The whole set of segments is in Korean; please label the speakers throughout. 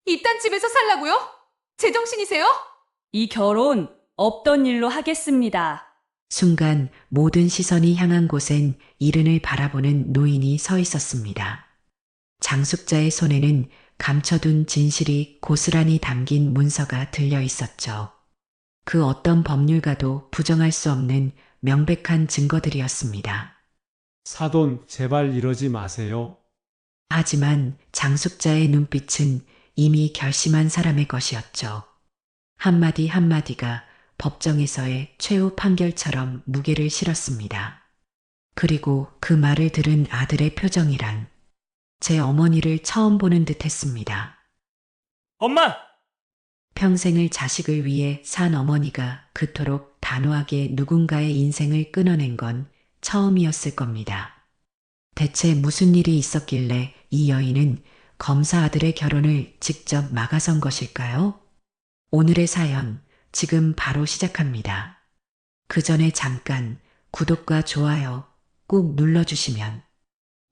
Speaker 1: 이딴 집에서 살라고요? 제정신이세요?
Speaker 2: 이 결혼 없던 일로 하겠습니다.
Speaker 3: 순간 모든 시선이 향한 곳엔 이른을 바라보는 노인이 서 있었습니다. 장숙자의 손에는 감춰둔 진실이 고스란히 담긴 문서가 들려 있었죠. 그 어떤 법률가도 부정할 수 없는 명백한 증거들이었습니다.
Speaker 4: 사돈, 제발 이러지 마세요.
Speaker 3: 하지만 장숙자의 눈빛은 이미 결심한 사람의 것이었죠. 한마디 한마디가 법정에서의 최후 판결처럼 무게를 실었습니다. 그리고 그 말을 들은 아들의 표정이란 제 어머니를 처음 보는 듯 했습니다.
Speaker 5: 엄마!
Speaker 3: 평생을 자식을 위해 산 어머니가 그토록 단호하게 누군가의 인생을 끊어낸 건 처음이었을 겁니다. 대체 무슨 일이 있었길래 이 여인은 검사 아들의 결혼을 직접 막아선 것일까요? 오늘의 사연 지금 바로 시작합니다. 그 전에 잠깐 구독과 좋아요 꾹 눌러주시면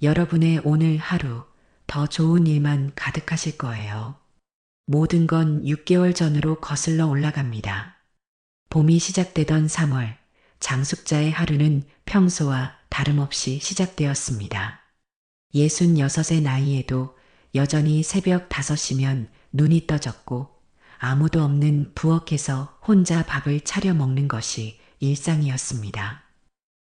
Speaker 3: 여러분의 오늘 하루 더 좋은 일만 가득하실 거예요. 모든 건 6개월 전으로 거슬러 올라갑니다. 봄이 시작되던 3월, 장숙자의 하루는 평소와 다름없이 시작되었습니다. 66의 나이에도 여전히 새벽 5시면 눈이 떠졌고 아무도 없는 부엌에서 혼자 밥을 차려 먹는 것이 일상이었습니다.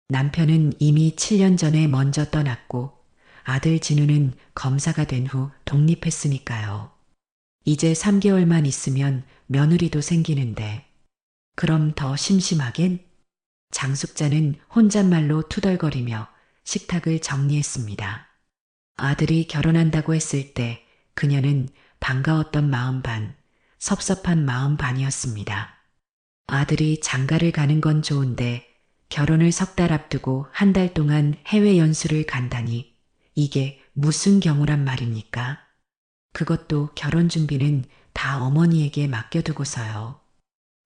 Speaker 3: 남편은 이미 7년 전에 먼저 떠났고 아들 진우는 검사가 된 후 독립했으니까요. 이제 3개월만 있으면 며느리도 생기는데 그럼 더 심심하겐? 장숙자는 혼잣말로 투덜거리며 식탁을 정리했습니다. 아들이 결혼한다고 했을 때 그녀는 반가웠던 마음 반, 섭섭한 마음 반이었습니다. 아들이 장가를 가는 건 좋은데 결혼을 6달 앞두고 한 달 동안 해외 연수를 간다니 이게 무슨 경우란 말입니까? 그것도 결혼 준비는 다 어머니에게 맡겨두고서요.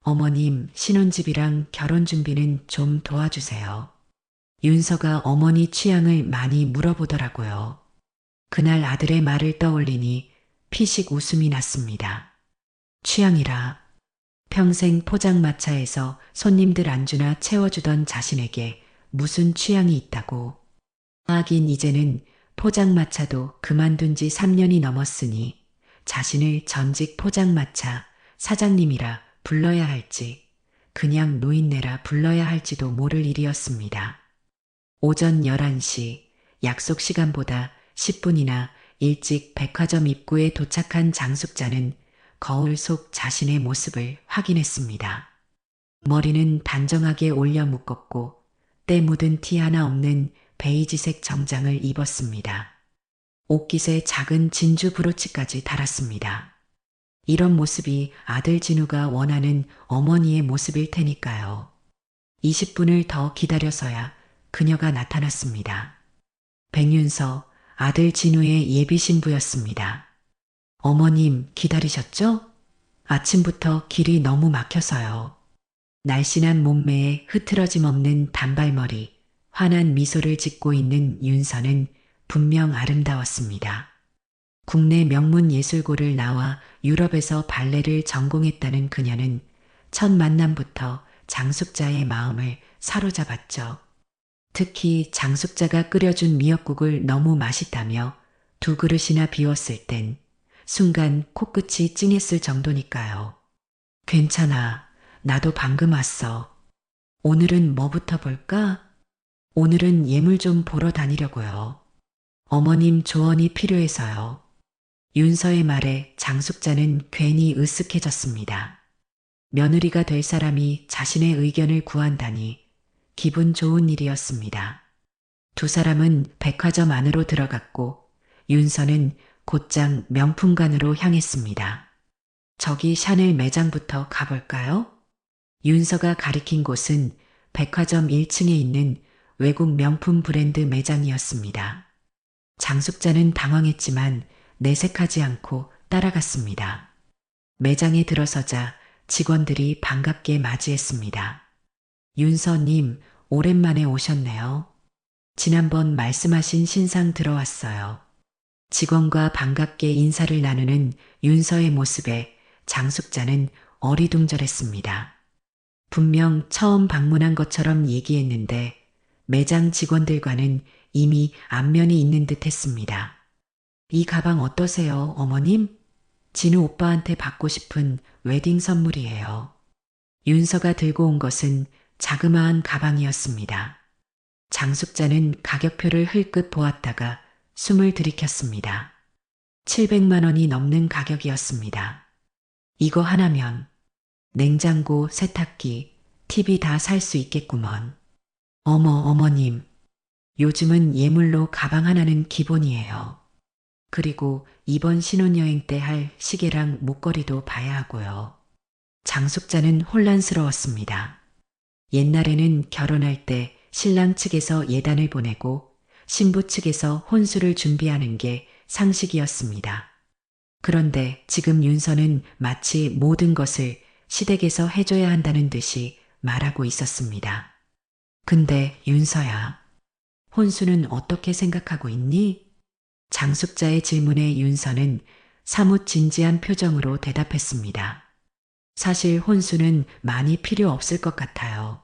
Speaker 3: 어머님, 신혼집이랑 결혼 준비는 좀 도와주세요. 윤서가 어머니 취향을 많이 물어보더라고요. 그날 아들의 말을 떠올리니 피식 웃음이 났습니다. 취향이라 평생 포장마차에서 손님들 안주나 채워주던 자신에게 무슨 취향이 있다고. 하긴 이제는 포장마차도 그만둔 지 3년이 넘었으니 자신을 전직 포장마차 사장님이라 불러야 할지 그냥 노인네라 불러야 할지도 모를 일이었습니다. 오전 11시 약속 시간보다 10분이나 일찍 백화점 입구에 도착한 장숙자는 거울 속 자신의 모습을 확인했습니다. 머리는 단정하게 올려 묶었고 때 묻은 티 하나 없는 베이지색 정장을 입었습니다. 옷깃에 작은 진주 브로치까지 달았습니다. 이런 모습이 아들 진우가 원하는 어머니의 모습일 테니까요. 20분을 더 기다려서야 그녀가 나타났습니다. 백윤서, 아들 진우의 예비 신부였습니다. 어머님 기다리셨죠? 아침부터 길이 너무 막혀서요. 날씬한 몸매에 흐트러짐 없는 단발머리, 환한 미소를 짓고 있는 윤서는 분명 아름다웠습니다. 국내 명문 예술고를 나와 유럽에서 발레를 전공했다는 그녀는 첫 만남부터 장숙자의 마음을 사로잡았죠. 특히 장숙자가 끓여준 미역국을 너무 맛있다며 2그릇이나 비웠을 땐 순간 코끝이 찡했을 정도니까요. 괜찮아. 나도 방금 왔어. 오늘은 뭐부터 볼까? 오늘은 예물 좀 보러 다니려고요. 어머님 조언이 필요해서요. 윤서의 말에 장숙자는 괜히 으쓱해졌습니다. 며느리가 될 사람이 자신의 의견을 구한다니 기분 좋은 일이었습니다. 두 사람은 백화점 안으로 들어갔고 윤서는 곧장 명품관으로 향했습니다. 저기 샤넬 매장부터 가볼까요? 윤서가 가리킨 곳은 백화점 1층에 있는 외국 명품 브랜드 매장이었습니다. 장숙자는 당황했지만 내색하지 않고 따라갔습니다. 매장에 들어서자 직원들이 반갑게 맞이했습니다. 윤서님, 오랜만에 오셨네요. 지난번 말씀하신 신상 들어왔어요. 직원과 반갑게 인사를 나누는 윤서의 모습에 장숙자는 어리둥절했습니다. 분명 처음 방문한 것처럼 얘기했는데 매장 직원들과는 이미 안면이 있는 듯 했습니다. 이 가방 어떠세요, 어머님? 진우 오빠한테 받고 싶은 웨딩 선물이에요. 윤서가 들고 온 것은 자그마한 가방이었습니다. 장숙자는 가격표를 흘끗 보았다가 숨을 들이켰습니다. 700만 원이 넘는 가격이었습니다. 이거 하나면 냉장고, 세탁기, TV 다 살 수 있겠구먼. 어머님. 요즘은 예물로 가방 하나는 기본이에요. 그리고 이번 신혼여행 때 할 시계랑 목걸이도 봐야 하고요. 장숙자는 혼란스러웠습니다. 옛날에는 결혼할 때 신랑 측에서 예단을 보내고 신부 측에서 혼수를 준비하는 게 상식이었습니다. 그런데 지금 윤서는 마치 모든 것을 시댁에서 해줘야 한다는 듯이 말하고 있었습니다. 근데 윤서야, 혼수는 어떻게 생각하고 있니? 장숙자의 질문에 윤서는 사뭇 진지한 표정으로 대답했습니다. 사실 혼수는 많이 필요 없을 것 같아요.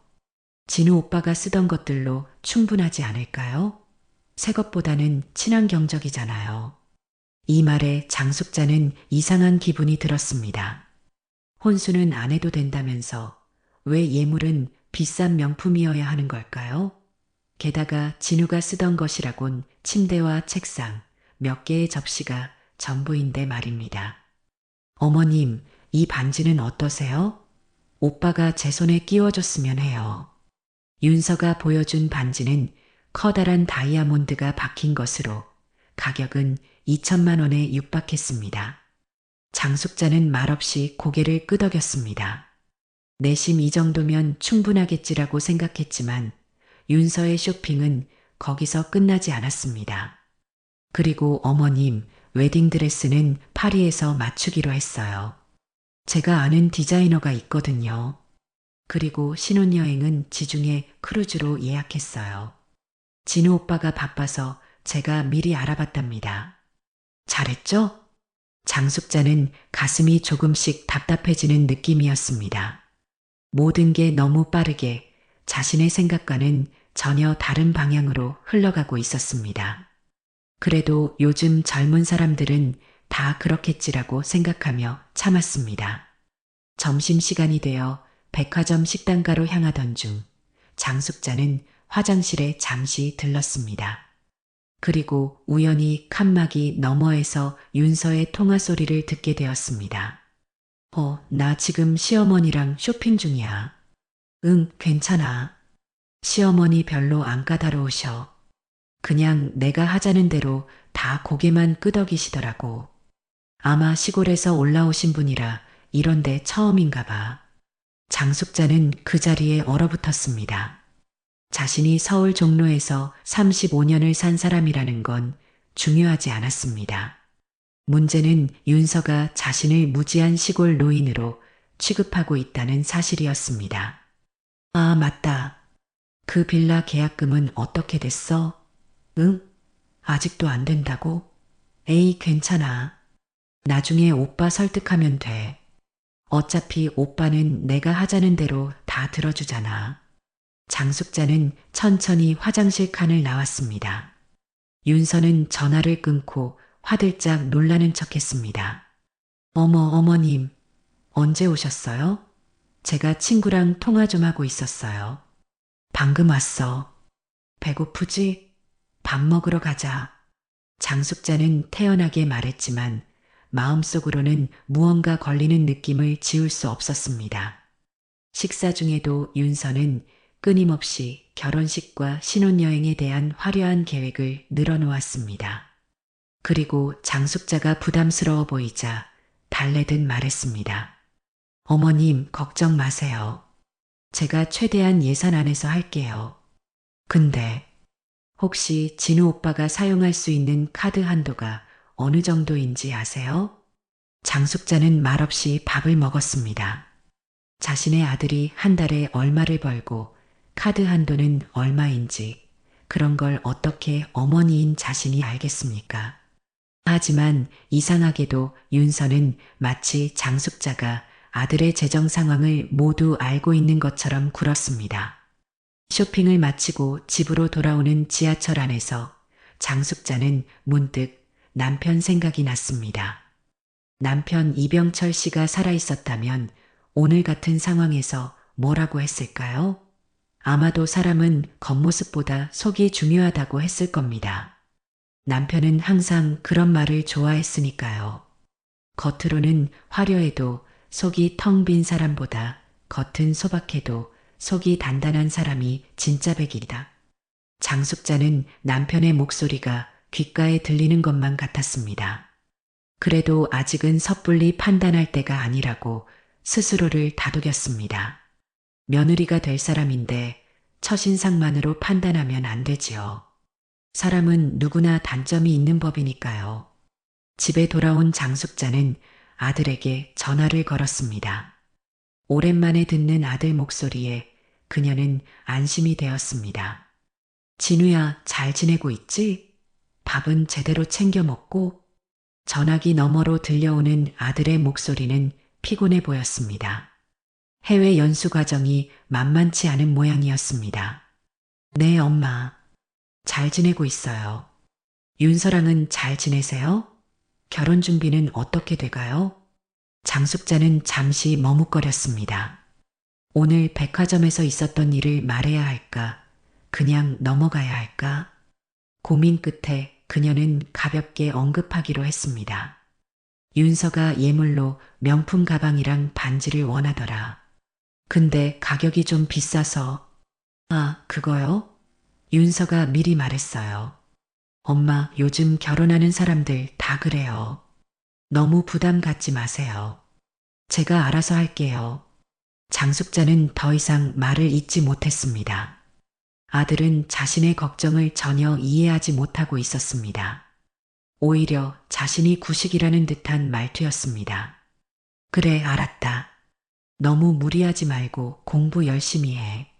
Speaker 3: 진우 오빠가 쓰던 것들로 충분하지 않을까요? 새 것보다는 친환경적이잖아요. 이 말에 장숙자는 이상한 기분이 들었습니다. 혼수는 안 해도 된다면서 왜 예물은 비싼 명품이어야 하는 걸까요? 게다가 진우가 쓰던 것이라곤 침대와 책상, 몇 개의 접시가 전부인데 말입니다. 어머님, 이 반지는 어떠세요? 오빠가 제 손에 끼워줬으면 해요. 윤서가 보여준 반지는 커다란 다이아몬드가 박힌 것으로 가격은 2천만 원에 육박했습니다. 장숙자는 말없이 고개를 끄덕였습니다. 내심 이 정도면 충분하겠지라고 생각했지만 윤서의 쇼핑은 거기서 끝나지 않았습니다. 그리고 어머님, 웨딩드레스는 파리에서 맞추기로 했어요. 제가 아는 디자이너가 있거든요. 그리고 신혼여행은 지중해 크루즈로 예약했어요. 진우 오빠가 바빠서 제가 미리 알아봤답니다. 잘했죠? 장숙자는 가슴이 조금씩 답답해지는 느낌이었습니다. 모든 게 너무 빠르게 자신의 생각과는 전혀 다른 방향으로 흘러가고 있었습니다. 그래도 요즘 젊은 사람들은 다 그렇겠지라고 생각하며 참았습니다. 점심시간이 되어 백화점 식당가로 향하던 중 장숙자는 화장실에 잠시 들렀습니다. 그리고 우연히 칸막이 너머에서 윤서의 통화 소리를 듣게 되었습니다. 나 지금 시어머니랑 쇼핑 중이야. 응, 괜찮아. 시어머니 별로 안 까다로우셔. 그냥 내가 하자는 대로 다 고개만 끄덕이시더라고. 아마 시골에서 올라오신 분이라 이런데 처음인가 봐. 장숙자는 그 자리에 얼어붙었습니다. 자신이 서울 종로에서 35년을 산 사람이라는 건 중요하지 않았습니다. 문제는 윤서가 자신을 무지한 시골 노인으로 취급하고 있다는 사실이었습니다. 아, 맞다. 그 빌라 계약금은 어떻게 됐어? 응? 아직도 안 된다고? 에이, 괜찮아. 나중에 오빠 설득하면 돼. 어차피 오빠는 내가 하자는 대로 다 들어주잖아. 장숙자는 천천히 화장실 칸을 나왔습니다. 윤서는 전화를 끊고 화들짝 놀라는 척했습니다. 어머님, 언제 오셨어요? 제가 친구랑 통화 좀 하고 있었어요. 방금 왔어. 배고프지? 밥 먹으러 가자. 장숙자는 태연하게 말했지만 마음속으로는 무언가 걸리는 느낌을 지울 수 없었습니다. 식사 중에도 윤서는 끊임없이 결혼식과 신혼여행에 대한 화려한 계획을 늘어놓았습니다. 그리고 장숙자가 부담스러워 보이자 달래듯 말했습니다. 어머님, 걱정 마세요. 제가 최대한 예산 안에서 할게요. 근데 혹시 진우 오빠가 사용할 수 있는 카드 한도가 어느 정도인지 아세요? 장숙자는 말없이 밥을 먹었습니다. 자신의 아들이 한 달에 얼마를 벌고 카드 한도는 얼마인지 그런 걸 어떻게 어머니인 자신이 알겠습니까? 하지만 이상하게도 윤서는 마치 장숙자가 아들의 재정 상황을 모두 알고 있는 것처럼 굴었습니다. 쇼핑을 마치고 집으로 돌아오는 지하철 안에서 장숙자는 문득 남편 생각이 났습니다. 남편 이병철 씨가 살아있었다면 오늘 같은 상황에서 뭐라고 했을까요? 아마도 사람은 겉모습보다 속이 중요하다고 했을 겁니다. 남편은 항상 그런 말을 좋아했으니까요. 겉으로는 화려해도 속이 텅 빈 사람보다 겉은 소박해도 속이 단단한 사람이 진짜 백일이다. 장숙자는 남편의 목소리가 귓가에 들리는 것만 같았습니다. 그래도 아직은 섣불리 판단할 때가 아니라고 스스로를 다독였습니다. 며느리가 될 사람인데 첫인상만으로 판단하면 안 되지요. 사람은 누구나 단점이 있는 법이니까요. 집에 돌아온 장숙자는 아들에게 전화를 걸었습니다. 오랜만에 듣는 아들 목소리에 그녀는 안심이 되었습니다. 진우야, 잘 지내고 있지? 밥은 제대로 챙겨 먹고? 전화기 너머로 들려오는 아들의 목소리는 피곤해 보였습니다. 해외 연수 과정이 만만치 않은 모양이었습니다. 네, 엄마. 잘 지내고 있어요. 윤서랑은 잘 지내세요? 결혼 준비는 어떻게 돼가요? 장숙자는 잠시 머뭇거렸습니다. 오늘 백화점에서 있었던 일을 말해야 할까? 그냥 넘어가야 할까? 고민 끝에 그녀는 가볍게 언급하기로 했습니다. 윤서가 예물로 명품 가방이랑 반지를 원하더라. 근데 가격이 좀 비싸서. 아, 그거요? 윤서가 미리 말했어요. 엄마, 요즘 결혼하는 사람들 다 그래요. 너무 부담 갖지 마세요. 제가 알아서 할게요. 장숙자는 더 이상 말을 잇지 못했습니다. 아들은 자신의 걱정을 전혀 이해하지 못하고 있었습니다. 오히려 자신이 구식이라는 듯한 말투였습니다. 그래, 알았다. 너무 무리하지 말고 공부 열심히 해.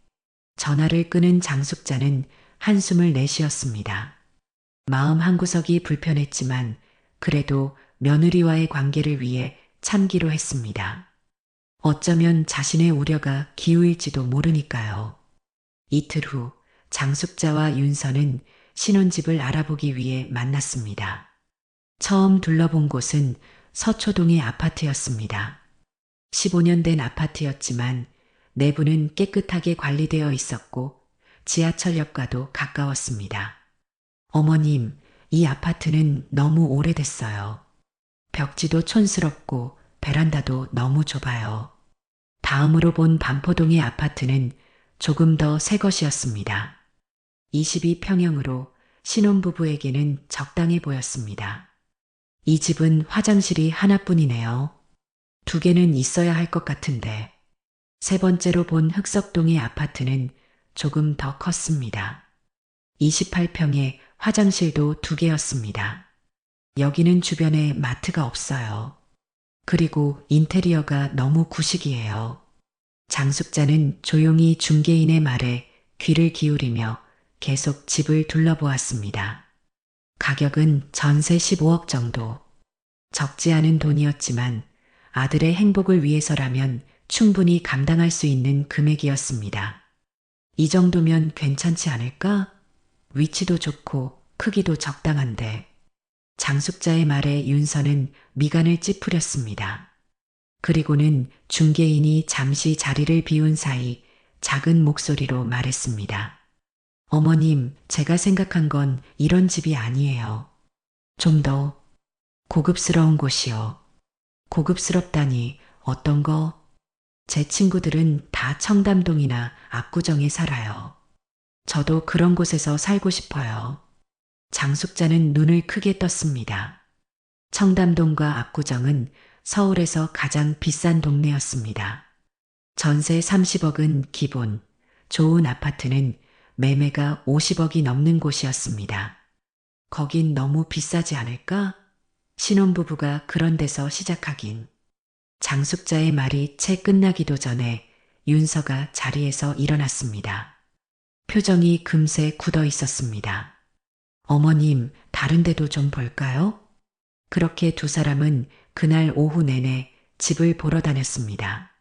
Speaker 3: 전화를 끄는 장숙자는 한숨을 내쉬었습니다. 마음 한구석이 불편했지만 그래도 며느리와의 관계를 위해 참기로 했습니다. 어쩌면 자신의 우려가 기우일지도 모르니까요. 이틀 후 장숙자와 윤서는 신혼집을 알아보기 위해 만났습니다. 처음 둘러본 곳은 서초동의 아파트였습니다. 15년 된 아파트였지만 내부는 깨끗하게 관리되어 있었고 지하철역과도 가까웠습니다. 어머님, 이 아파트는 너무 오래됐어요. 벽지도 촌스럽고 베란다도 너무 좁아요. 다음으로 본 반포동의 아파트는 조금 더 새 것이었습니다. 22평형으로 신혼부부에게는 적당해 보였습니다. 이 집은 화장실이 하나뿐이네요. 2개는 있어야 할 것 같은데. 세 번째로 본 흑석동의 아파트는 조금 더 컸습니다. 28평에 화장실도 2개였습니다. 여기는 주변에 마트가 없어요. 그리고 인테리어가 너무 구식이에요. 장숙자는 조용히 중개인의 말에 귀를 기울이며 계속 집을 둘러보았습니다. 가격은 전세 15억 정도. 적지 않은 돈이었지만 아들의 행복을 위해서라면 충분히 감당할 수 있는 금액이었습니다. 이 정도면 괜찮지 않을까? 위치도 좋고 크기도 적당한데. 장숙자의 말에 윤서는 미간을 찌푸렸습니다. 그리고는 중개인이 잠시 자리를 비운 사이 작은 목소리로 말했습니다. 어머님, 제가 생각한 건 이런 집이 아니에요. 좀 더 고급스러운 곳이요. 고급스럽다니 어떤 거? 제 친구들은 다 청담동이나 압구정에 살아요. 저도 그런 곳에서 살고 싶어요. 장숙자는 눈을 크게 떴습니다. 청담동과 압구정은 서울에서 가장 비싼 동네였습니다. 전세 30억은 기본, 좋은 아파트는 매매가 50억이 넘는 곳이었습니다. 거긴 너무 비싸지 않을까? 신혼부부가 그런 데서 시작하긴. 장숙자의 말이 채 끝나기도 전에 윤서가 자리에서 일어났습니다. 표정이 금세 굳어 있었습니다. 어머님, 다른 데도 좀 볼까요? 그렇게 두 사람은 그날 오후 내내 집을 보러 다녔습니다.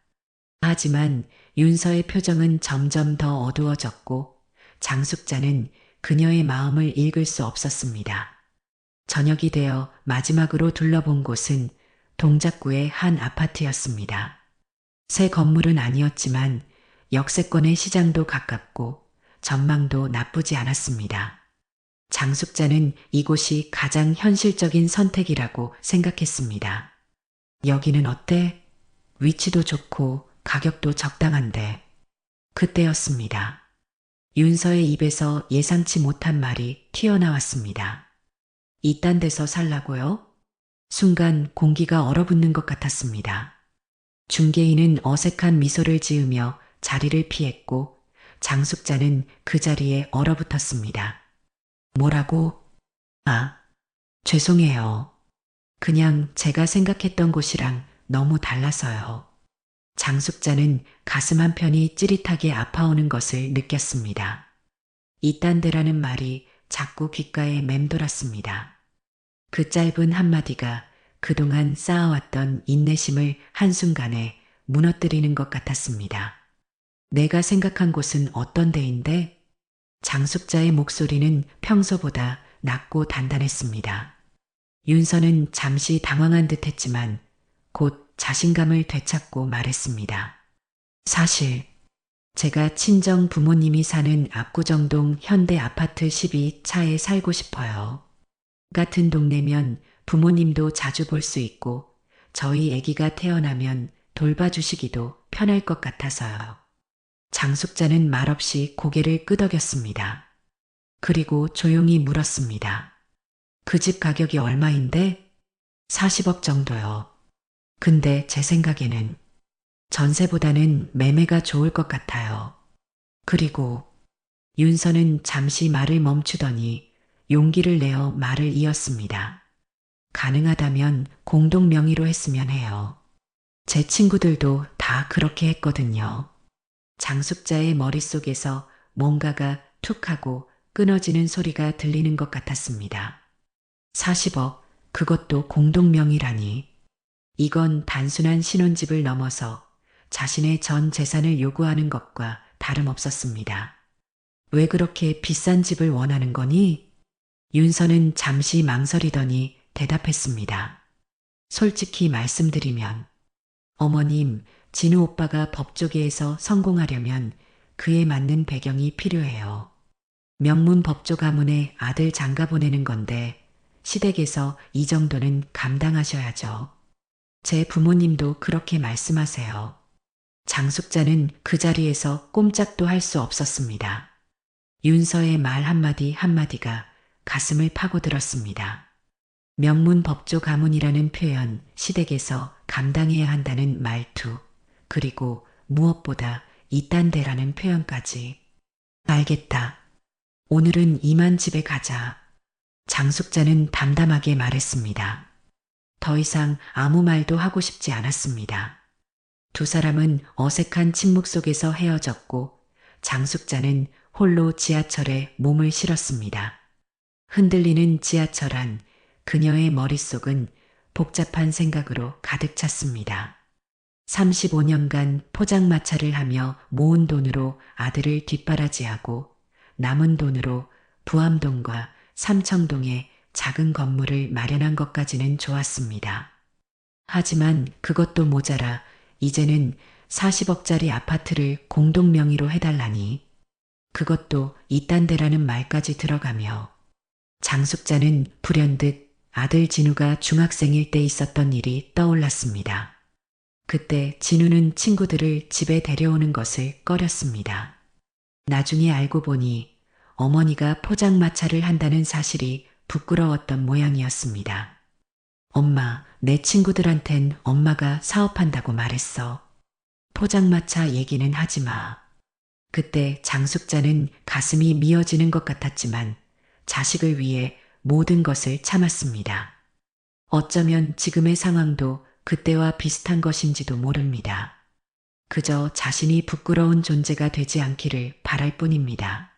Speaker 3: 하지만 윤서의 표정은 점점 더 어두워졌고 장숙자는 그녀의 마음을 읽을 수 없었습니다. 저녁이 되어 마지막으로 둘러본 곳은 동작구의 한 아파트였습니다. 새 건물은 아니었지만 역세권의 시장도 가깝고 전망도 나쁘지 않았습니다. 장숙자는 이곳이 가장 현실적인 선택이라고 생각했습니다. 여기는 어때? 위치도 좋고 가격도 적당한데. 그때였습니다. 윤서의 입에서 예상치 못한 말이 튀어나왔습니다. 이딴 데서 살라고요? 순간 공기가 얼어붙는 것 같았습니다. 중개인은 어색한 미소를 지으며 자리를 피했고 장숙자는 그 자리에 얼어붙었습니다. 뭐라고? 아, 죄송해요. 그냥 제가 생각했던 곳이랑 너무 달라서요. 장숙자는 가슴 한편이 찌릿하게 아파오는 것을 느꼈습니다. 이딴 데라는 말이 자꾸 귓가에 맴돌았습니다. 그 짧은 한마디가 그동안 쌓아왔던 인내심을 한순간에 무너뜨리는 것 같았습니다. 내가 생각한 곳은 어떤 데인데? 장숙자의 목소리는 평소보다 낮고 단단했습니다. 윤서는 잠시 당황한 듯 했지만 곧 자신감을 되찾고 말했습니다. 사실 제가 친정 부모님이 사는 압구정동 현대 아파트 12차에 살고 싶어요. 같은 동네면 부모님도 자주 볼 수 있고 저희 아기가 태어나면 돌봐주시기도 편할 것 같아서요. 장숙자는 말없이 고개를 끄덕였습니다. 그리고 조용히 물었습니다. 그 집 가격이 얼마인데? 40억 정도요. 근데 제 생각에는 전세보다는 매매가 좋을 것 같아요. 그리고 윤서는 잠시 말을 멈추더니 용기를 내어 말을 이었습니다. 가능하다면 공동 명의로 했으면 해요. 제 친구들도 다 그렇게 했거든요. 장숙자의 머릿속에서 뭔가가 툭 하고 끊어지는 소리가 들리는 것 같았습니다. 40억, 그것도 공동 명의라니. 이건 단순한 신혼집을 넘어서 자신의 전 재산을 요구하는 것과 다름없었습니다. 왜 그렇게 비싼 집을 원하는 거니? 윤서는 잠시 망설이더니 대답했습니다. 솔직히 말씀드리면 어머님, 진우 오빠가 법조계에서 성공하려면 그에 맞는 배경이 필요해요. 명문 법조 가문에 아들 장가 보내는 건데 시댁에서 이 정도는 감당하셔야죠. 제 부모님도 그렇게 말씀하세요. 장숙자는 그 자리에서 꼼짝도 할 수 없었습니다. 윤서의 말 한마디 한마디가 가슴을 파고들었습니다. 명문 법조 가문이라는 표현, 시댁에서 감당해야 한다는 말투, 그리고 무엇보다 이딴 데라는 표현까지. 알겠다. 오늘은 이만 집에 가자. 장숙자는 담담하게 말했습니다. 더 이상 아무 말도 하고 싶지 않았습니다. 두 사람은 어색한 침묵 속에서 헤어졌고 장숙자는 홀로 지하철에 몸을 실었습니다. 흔들리는 지하철 안 그녀의 머릿속은 복잡한 생각으로 가득 찼습니다. 35년간 포장마차를 하며 모은 돈으로 아들을 뒷바라지하고 남은 돈으로 부암동과 삼청동에 작은 건물을 마련한 것까지는 좋았습니다. 하지만 그것도 모자라 이제는 40억짜리 아파트를 공동 명의로 해달라니. 그것도 이딴 데라는 말까지 들어가며 장숙자는 불현듯 아들 진우가 중학생일 때 있었던 일이 떠올랐습니다. 그때 진우는 친구들을 집에 데려오는 것을 꺼렸습니다. 나중에 알고 보니 어머니가 포장마차를 한다는 사실이 부끄러웠던 모양이었습니다. 엄마, 내 친구들한텐 엄마가 사업한다고 말했어. 포장마차 얘기는 하지 마. 그때 장숙자는 가슴이 미어지는 것 같았지만 자식을 위해 모든 것을 참았습니다. 어쩌면 지금의 상황도 그때와 비슷한 것인지도 모릅니다. 그저 자신이 부끄러운 존재가 되지 않기를 바랄 뿐입니다.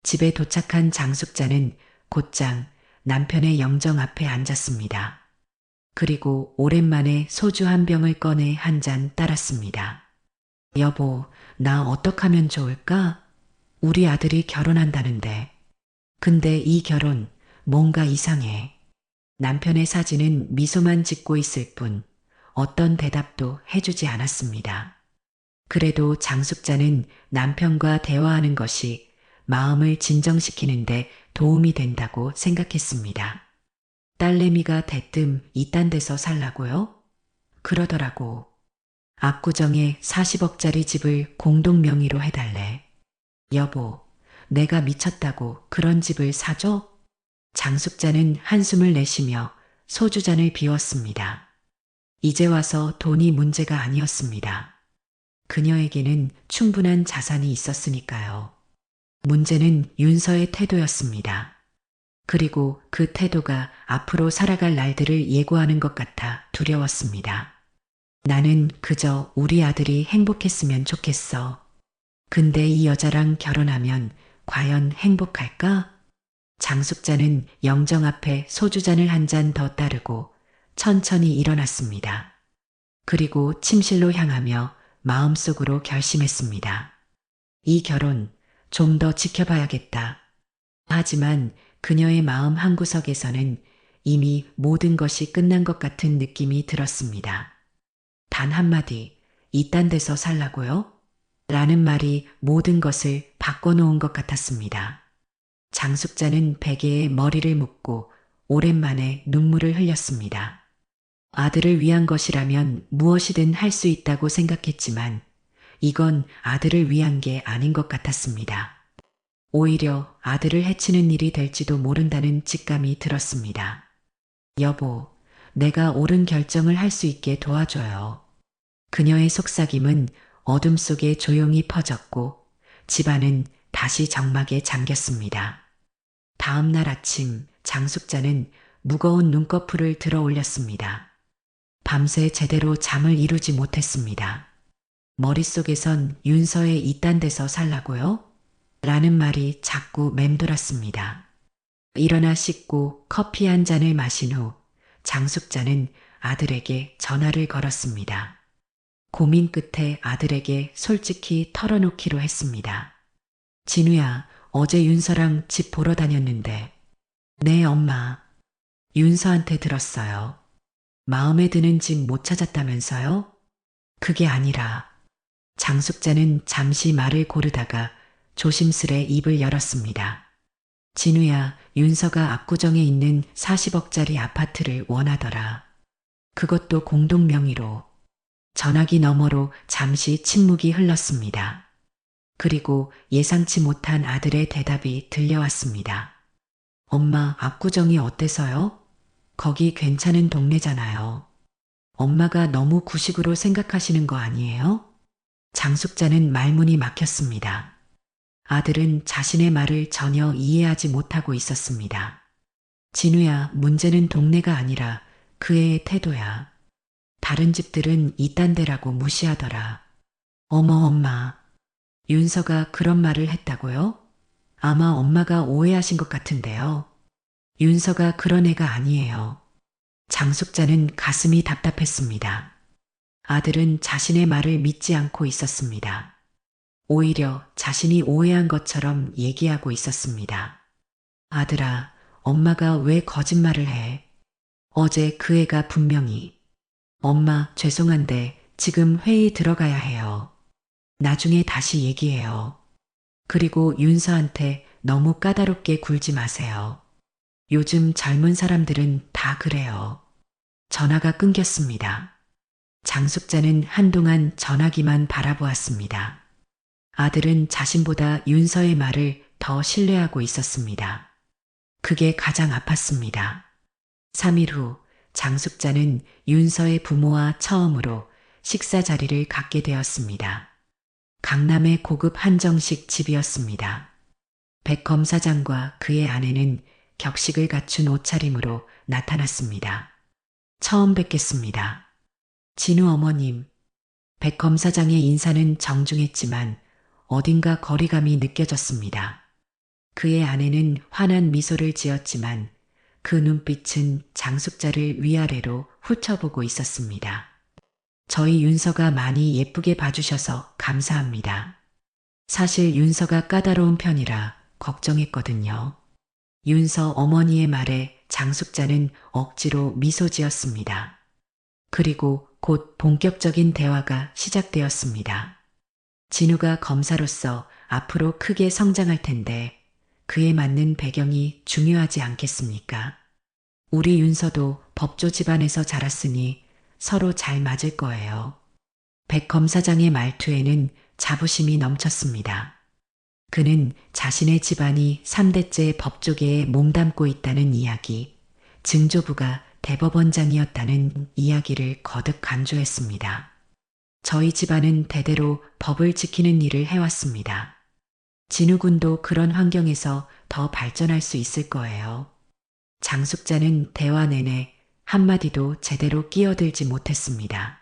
Speaker 3: 집에 도착한 장숙자는 곧장 남편의 영정 앞에 앉았습니다. 그리고 오랜만에 소주 한 병을 꺼내 한 잔 따랐습니다. 여보, 나 어떡하면 좋을까? 우리 아들이 결혼한다는데. 근데 이 결혼 뭔가 이상해. 남편의 사진은 미소만 짓고 있을 뿐 어떤 대답도 해주지 않았습니다. 그래도 장숙자는 남편과 대화하는 것이 마음을 진정시키는데 도움이 된다고 생각했습니다. 딸내미가 대뜸 이딴 데서 살라고요? 그러더라고. 압구정에 40억짜리 집을 공동 명의로 해달래. 여보, 내가 미쳤다고 그런 집을 사줘? 장숙자는 한숨을 내쉬며 소주잔을 비웠습니다. 이제 와서 돈이 문제가 아니었습니다. 그녀에게는 충분한 자산이 있었으니까요. 문제는 윤서의 태도였습니다. 그리고 그 태도가 앞으로 살아갈 날들을 예고하는 것 같아 두려웠습니다. 나는 그저 우리 아들이 행복했으면 좋겠어. 근데 이 여자랑 결혼하면 과연 행복할까? 장숙자는 영정 앞에 소주잔을 한 잔 더 따르고 천천히 일어났습니다. 그리고 침실로 향하며 마음속으로 결심했습니다. 이 결혼 좀 더 지켜봐야겠다. 하지만 그녀의 마음 한구석에서는 이미 모든 것이 끝난 것 같은 느낌이 들었습니다. 단 한마디, 이딴 데서 살라고요? 라는 말이 모든 것을 바꿔놓은 것 같았습니다. 장숙자는 베개에 머리를 묻고 오랜만에 눈물을 흘렸습니다. 아들을 위한 것이라면 무엇이든 할 수 있다고 생각했지만 이건 아들을 위한 게 아닌 것 같았습니다. 오히려 아들을 해치는 일이 될지도 모른다는 직감이 들었습니다. 여보, 내가 옳은 결정을 할 수 있게 도와줘요. 그녀의 속삭임은 어둠 속에 조용히 퍼졌고 집안은 다시 정막에 잠겼습니다. 다음 날 아침 장숙자는 무거운 눈꺼풀을 들어 올렸습니다. 밤새 제대로 잠을 이루지 못했습니다. 머릿속에선 윤서의 이딴 데서 살라고요? 라는 말이 자꾸 맴돌았습니다. 일어나 씻고 커피 한 잔을 마신 후 장숙자는 아들에게 전화를 걸었습니다. 고민 끝에 아들에게 솔직히 털어놓기로 했습니다. 진우야, 어제 윤서랑 집 보러 다녔는데. 네, 엄마. 윤서한테 들었어요. 마음에 드는 집 못 찾았다면서요? 그게 아니라. 장숙자는 잠시 말을 고르다가 조심스레 입을 열었습니다. 진우야, 윤서가 압구정에 있는 40억짜리 아파트를 원하더라. 그것도 공동 명의로. 전화기 너머로 잠시 침묵이 흘렀습니다. 그리고 예상치 못한 아들의 대답이 들려왔습니다. 엄마, 압구정이 어때서요? 거기 괜찮은 동네잖아요. 엄마가 너무 구식으로 생각하시는 거 아니에요? 장숙자는 말문이 막혔습니다. 아들은 자신의 말을 전혀 이해하지 못하고 있었습니다. 진우야, 문제는 동네가 아니라 그 애의 태도야. 다른 집들은 이딴 데라고 무시하더라. 어머, 엄마. 윤서가 그런 말을 했다고요? 아마 엄마가 오해하신 것 같은데요. 윤서가 그런 애가 아니에요. 장숙자는 가슴이 답답했습니다. 아들은 자신의 말을 믿지 않고 있었습니다. 오히려 자신이 오해한 것처럼 얘기하고 있었습니다. 아들아, 엄마가 왜 거짓말을 해? 어제 그 애가 분명히. 엄마, 죄송한데 지금 회의 들어가야 해요. 나중에 다시 얘기해요. 그리고 윤서한테 너무 까다롭게 굴지 마세요. 요즘 젊은 사람들은 다 그래요. 전화가 끊겼습니다. 장숙자는 한동안 전화기만 바라보았습니다. 아들은 자신보다 윤서의 말을 더 신뢰하고 있었습니다. 그게 가장 아팠습니다. 3일 후 장숙자는 윤서의 부모와 처음으로 식사 자리를 갖게 되었습니다. 강남의 고급 한정식 집이었습니다. 백 검사장과 그의 아내는 격식을 갖춘 옷차림으로 나타났습니다. 처음 뵙겠습니다. 진우 어머님. 백 검사장의 인사는 정중했지만 어딘가 거리감이 느껴졌습니다. 그의 아내는 환한 미소를 지었지만 그 눈빛은 장숙자를 위아래로 훑어보고 있었습니다. 저희 윤서가 많이 예쁘게 봐주셔서 감사합니다. 사실 윤서가 까다로운 편이라 걱정했거든요. 윤서 어머니의 말에 장숙자는 억지로 미소 지었습니다. 그리고 곧 본격적인 대화가 시작되었습니다. 진우가 검사로서 앞으로 크게 성장할 텐데 그에 맞는 배경이 중요하지 않겠습니까? 우리 윤서도 법조 집안에서 자랐으니 서로 잘 맞을 거예요. 백 검사장의 말투에는 자부심이 넘쳤습니다. 그는 자신의 집안이 3대째 법조계에 몸담고 있다는 이야기, 증조부가 대법원장이었다는 이야기를 거듭 강조했습니다. 저희 집안은 대대로 법을 지키는 일을 해왔습니다. 진우군도 그런 환경에서 더 발전할 수 있을 거예요. 장숙자는 대화 내내 한마디도 제대로 끼어들지 못했습니다.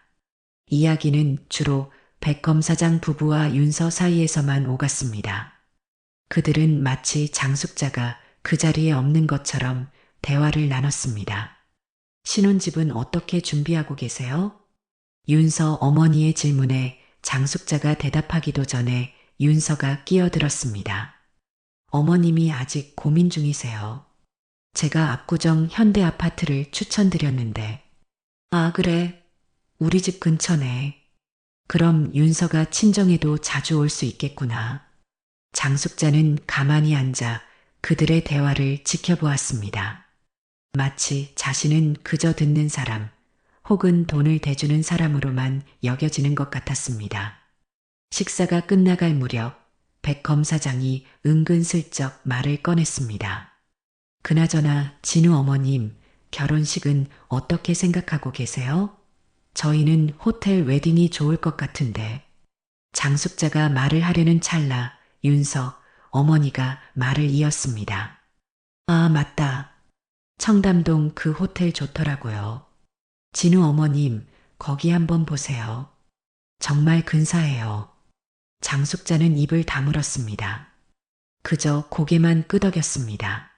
Speaker 3: 이야기는 주로 백 검사장 부부와 윤서 사이에서만 오갔습니다. 그들은 마치 장숙자가 그 자리에 없는 것처럼 대화를 나눴습니다. 신혼집은 어떻게 준비하고 계세요? 윤서 어머니의 질문에 장숙자가 대답하기도 전에 윤서가 끼어들었습니다. 어머님이 아직 고민 중이세요. 제가 압구정 현대 아파트를 추천드렸는데. 아, 그래. 우리 집 근처네. 그럼 윤서가 친정에도 자주 올 수 있겠구나. 장숙자는 가만히 앉아 그들의 대화를 지켜보았습니다. 마치 자신은 그저 듣는 사람 혹은 돈을 대주는 사람으로만 여겨지는 것 같았습니다. 식사가 끝나갈 무렵 백 검사장이 은근슬쩍 말을 꺼냈습니다. 그나저나 진우 어머님, 결혼식은 어떻게 생각하고 계세요? 저희는 호텔 웨딩이 좋을 것 같은데. 장숙자가 말을 하려는 찰나 윤서 어머니가 말을 이었습니다. 아, 맞다. 청담동 그 호텔 좋더라고요. 진우 어머님, 거기 한번 보세요. 정말 근사해요. 장숙자는 입을 다물었습니다. 그저 고개만 끄덕였습니다.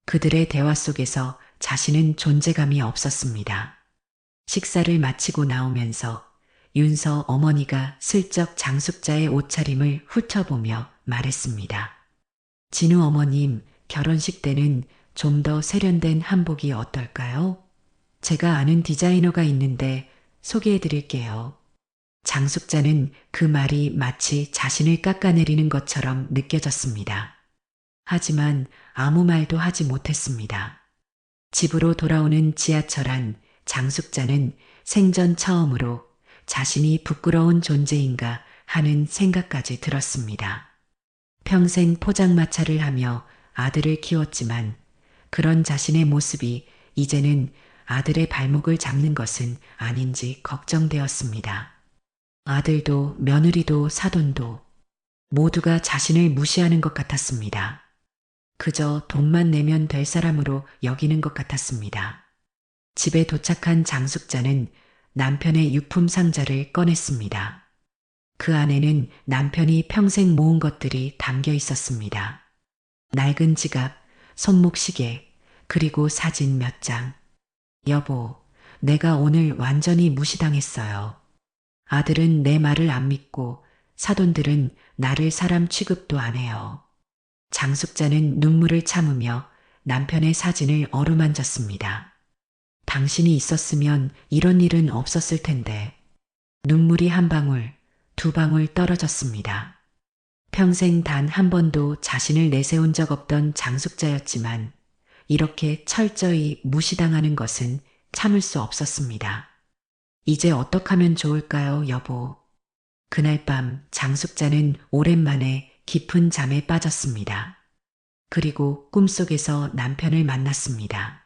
Speaker 3: 그들의 대화 속에서 자신은 존재감이 없었습니다. 식사를 마치고 나오면서 윤서 어머니가 슬쩍 장숙자의 옷차림을 훑어보며 말했습니다. 진우 어머님, 결혼식 때는 좀 더 세련된 한복이 어떨까요? 제가 아는 디자이너가 있는데 소개해 드릴게요. 장숙자는 그 말이 마치 자신을 깎아내리는 것처럼 느껴졌습니다. 하지만 아무 말도 하지 못했습니다. 집으로 돌아오는 지하철 안 장숙자는 생전 처음으로 자신이 부끄러운 존재인가 하는 생각까지 들었습니다. 평생 포장마차를 하며 아들을 키웠지만 그런 자신의 모습이 이제는 아들의 발목을 잡는 것은 아닌지 걱정되었습니다. 아들도 며느리도 사돈도 모두가 자신을 무시하는 것 같았습니다. 그저 돈만 내면 될 사람으로 여기는 것 같았습니다. 집에 도착한 장숙자는 남편의 유품 상자를 꺼냈습니다. 그 안에는 남편이 평생 모은 것들이 담겨 있었습니다. 낡은 지갑, 손목 시계, 그리고 사진 몇 장. 여보, 내가 오늘 완전히 무시당했어요. 아들은 내 말을 안 믿고 사돈들은 나를 사람 취급도 안 해요. 장숙자는 눈물을 참으며 남편의 사진을 어루만졌습니다. 당신이 있었으면 이런 일은 없었을 텐데. 눈물이 한 방울, 두 방울 떨어졌습니다. 평생 단 한 번도 자신을 내세운 적 없던 장숙자였지만 이렇게 철저히 무시당하는 것은 참을 수 없었습니다. 이제 어떡하면 좋을까요, 여보? 그날 밤 장숙자는 오랜만에 깊은 잠에 빠졌습니다. 그리고 꿈속에서 남편을 만났습니다.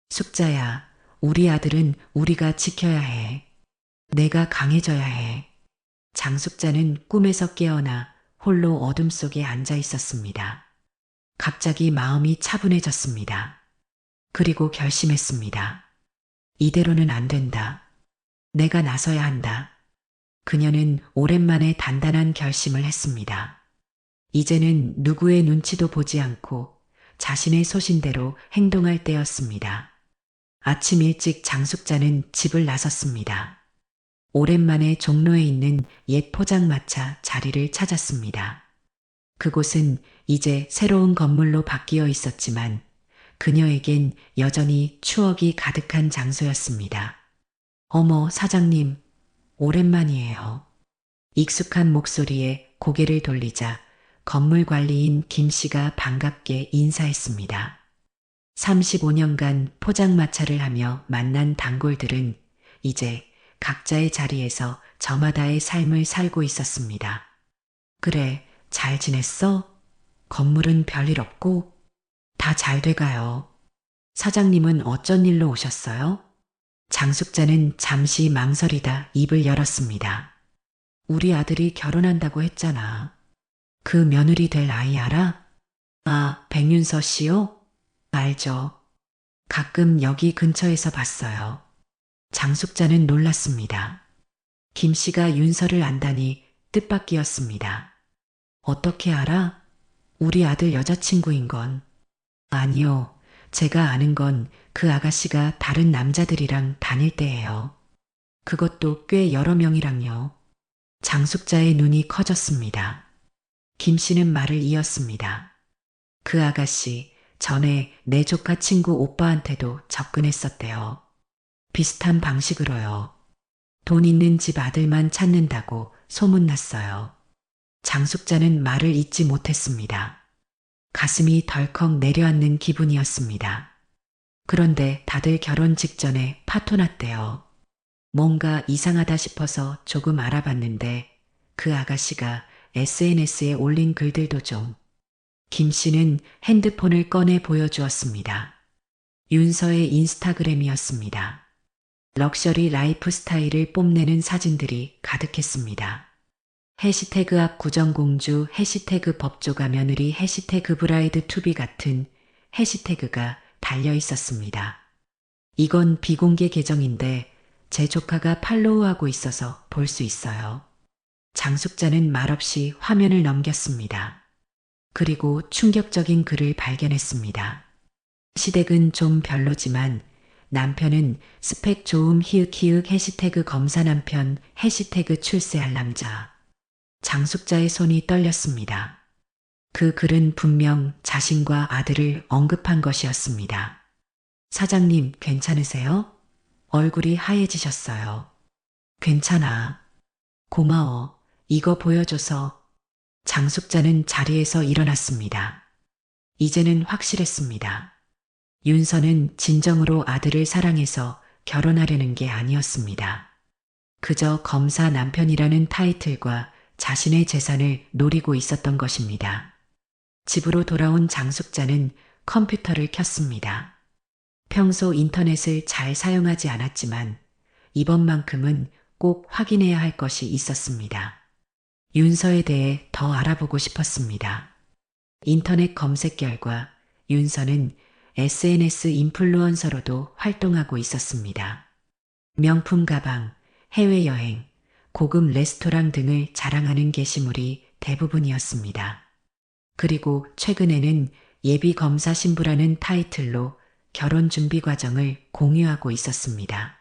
Speaker 3: 숙자야, 우리 아들은 우리가 지켜야 해. 내가 강해져야 해. 장숙자는 꿈에서 깨어나 홀로 어둠 속에 앉아 있었습니다. 갑자기 마음이 차분해졌습니다. 그리고 결심했습니다. 이대로는 안 된다. 내가 나서야 한다. 그녀는 오랜만에 단단한 결심을 했습니다. 이제는 누구의 눈치도 보지 않고 자신의 소신대로 행동할 때였습니다. 아침 일찍 장숙자는 집을 나섰습니다. 오랜만에 종로에 있는 옛 포장마차 자리를 찾았습니다. 그곳은 이제 새로운 건물로 바뀌어 있었지만 그녀에겐 여전히 추억이 가득한 장소였습니다. 어머, 사장님, 오랜만이에요. 익숙한 목소리에 고개를 돌리자 건물 관리인 김 씨가 반갑게 인사했습니다. 35년간 포장마차를 하며 만난 단골들은 이제 각자의 자리에서 저마다의 삶을 살고 있었습니다. 그래, 잘 지냈어? 건물은 별일 없고? 다 잘 돼가요. 사장님은 어쩐 일로 오셨어요? 장숙자는 잠시 망설이다 입을 열었습니다. 우리 아들이 결혼한다고 했잖아. 그 며느리 될 아이 알아? 아, 백윤서 씨요? 알죠. 가끔 여기 근처에서 봤어요. 장숙자는 놀랐습니다. 김 씨가 윤서를 안다니 뜻밖이었습니다. 어떻게 알아? 우리 아들 여자친구인 건. 아니요. 제가 아는 건 그 아가씨가 다른 남자들이랑 다닐 때예요. 그것도 꽤 여러 명이랑요. 장숙자의 눈이 커졌습니다. 김 씨는 말을 이었습니다. 그 아가씨 전에 내 조카 친구 오빠한테도 접근했었대요. 비슷한 방식으로요. 돈 있는 집 아들만 찾는다고 소문났어요. 장숙자는 말을 잇지 못했습니다. 가슴이 덜컥 내려앉는 기분이었습니다. 그런데 다들 결혼 직전에 파토 났대요. 뭔가 이상하다 싶어서 조금 알아봤는데 그 아가씨가 SNS에 올린 글들도 좀. 김 씨는 핸드폰을 꺼내 보여주었습니다. 윤서의 인스타그램이었습니다. 럭셔리 라이프 스타일을 뽐내는 사진들이 가득했습니다. 해시태그 앞 구정공주, 해시태그 법조가 며느리, 해시태그 브라이드 투비 같은 해시태그가 달려 있었습니다. 이건 비공개 계정인데 제 조카가 팔로우하고 있어서 볼 수 있어요. 장숙자는 말없이 화면을 넘겼습니다. 그리고 충격적인 글을 발견했습니다. 시댁은 좀 별로지만 남편은 스펙 좋음 히읗히읗 해시태그 검사 남편 해시태그 출세할 남자. 장숙자의 손이 떨렸습니다. 그 글은 분명 자신과 아들을 언급한 것이었습니다. 사장님, 괜찮으세요? 얼굴이 하얘지셨어요. 괜찮아. 고마워. 이거 보여줘서. 장숙자는 자리에서 일어났습니다. 이제는 확실했습니다. 윤서는 진정으로 아들을 사랑해서 결혼하려는 게 아니었습니다. 그저 검사 남편이라는 타이틀과 자신의 재산을 노리고 있었던 것입니다. 집으로 돌아온 장숙자는 컴퓨터를 켰습니다. 평소 인터넷을 잘 사용하지 않았지만 이번만큼은 꼭 확인해야 할 것이 있었습니다. 윤서에 대해 더 알아보고 싶었습니다. 인터넷 검색 결과 윤서는 SNS 인플루언서로도 활동하고 있었습니다. 명품 가방, 해외여행, 고급 레스토랑 등을 자랑하는 게시물이 대부분이었습니다. 그리고 최근에는 예비 검사 신부라는 타이틀로 결혼 준비 과정을 공유하고 있었습니다.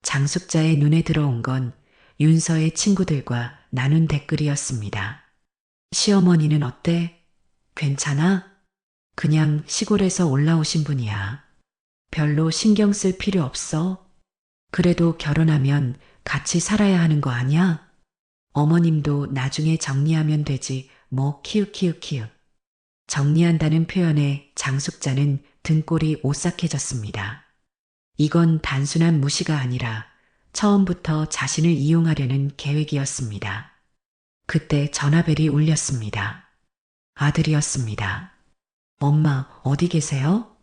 Speaker 3: 장숙자의 눈에 들어온 건 윤서의 친구들과 나눈 댓글이었습니다. 시어머니는 어때? 괜찮아? 그냥 시골에서 올라오신 분이야. 별로 신경 쓸 필요 없어? 그래도 결혼하면 같이 살아야 하는 거 아니야? 어머님도 나중에 정리하면 되지 뭐 키읔키읔키읔. 정리한다는 표현에 장숙자는 등골이 오싹해졌습니다. 이건 단순한 무시가 아니라 처음부터 자신을 이용하려는 계획이었습니다. 그때 전화벨이 울렸습니다. 아들이었습니다. 엄마, 어디 계세요?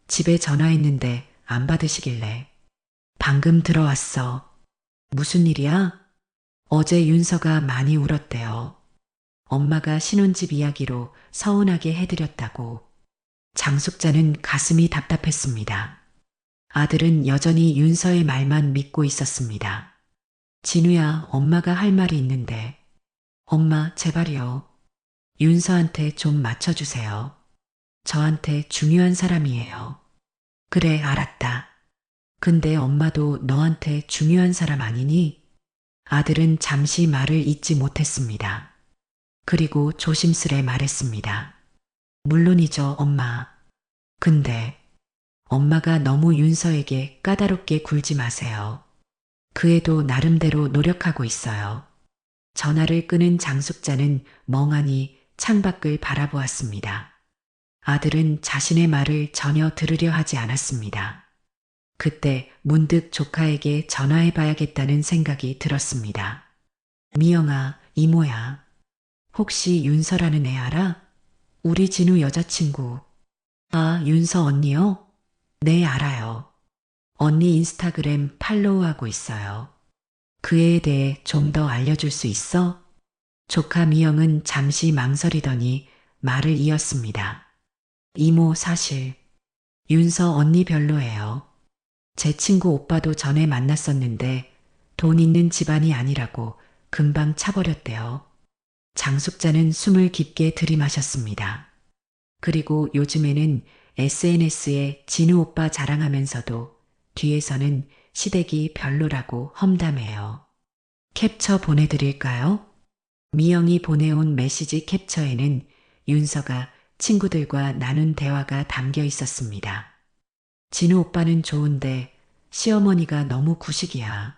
Speaker 3: 집에 전화했는데 안 받으시길래. 방금 들어왔어. 무슨 일이야? 어제 윤서가 많이 울었대요. 엄마가 신혼집 이야기로 서운하게 해드렸다고. 장숙자는 가슴이 답답했습니다. 아들은 여전히 윤서의 말만 믿고 있었습니다. 진우야, 엄마가 할 말이 있는데. 엄마, 제발요. 윤서한테 좀 맞춰주세요. 저한테 중요한 사람이에요. 그래, 알았다. 근데 엄마도 너한테 중요한 사람 아니니? 아들은 잠시 말을 잇지 못했습니다. 그리고 조심스레 말했습니다. 물론이죠, 엄마. 근데 엄마가 너무 윤서에게 까다롭게 굴지 마세요. 그 애도 나름대로 노력하고 있어요. 전화를 끊은 장숙자는 멍하니 창밖을 바라보았습니다. 아들은 자신의 말을 전혀 들으려 하지 않았습니다. 그때 문득 조카에게 전화해봐야겠다는 생각이 들었습니다. 미영아, 이모야. 혹시 윤서라는 애 알아? 우리 진우 여자친구. 아, 윤서 언니요? 네, 알아요. 언니 인스타그램 팔로우하고 있어요. 그 애에 대해 좀 더 알려줄 수 있어? 조카 미영은 잠시 망설이더니 말을 이었습니다. 이모, 사실 윤서 언니 별로예요. 제 친구 오빠도 전에 만났었는데 돈 있는 집안이 아니라고 금방 차버렸대요. 장숙자는 숨을 깊게 들이마셨습니다. 그리고 요즘에는 SNS에 진우 오빠 자랑하면서도 뒤에서는 시댁이 별로라고 험담해요. 캡처 보내드릴까요? 미영이 보내온 메시지 캡처에는 윤서가 친구들과 나눈 대화가 담겨 있었습니다. 진우 오빠는 좋은데 시어머니가 너무 구식이야.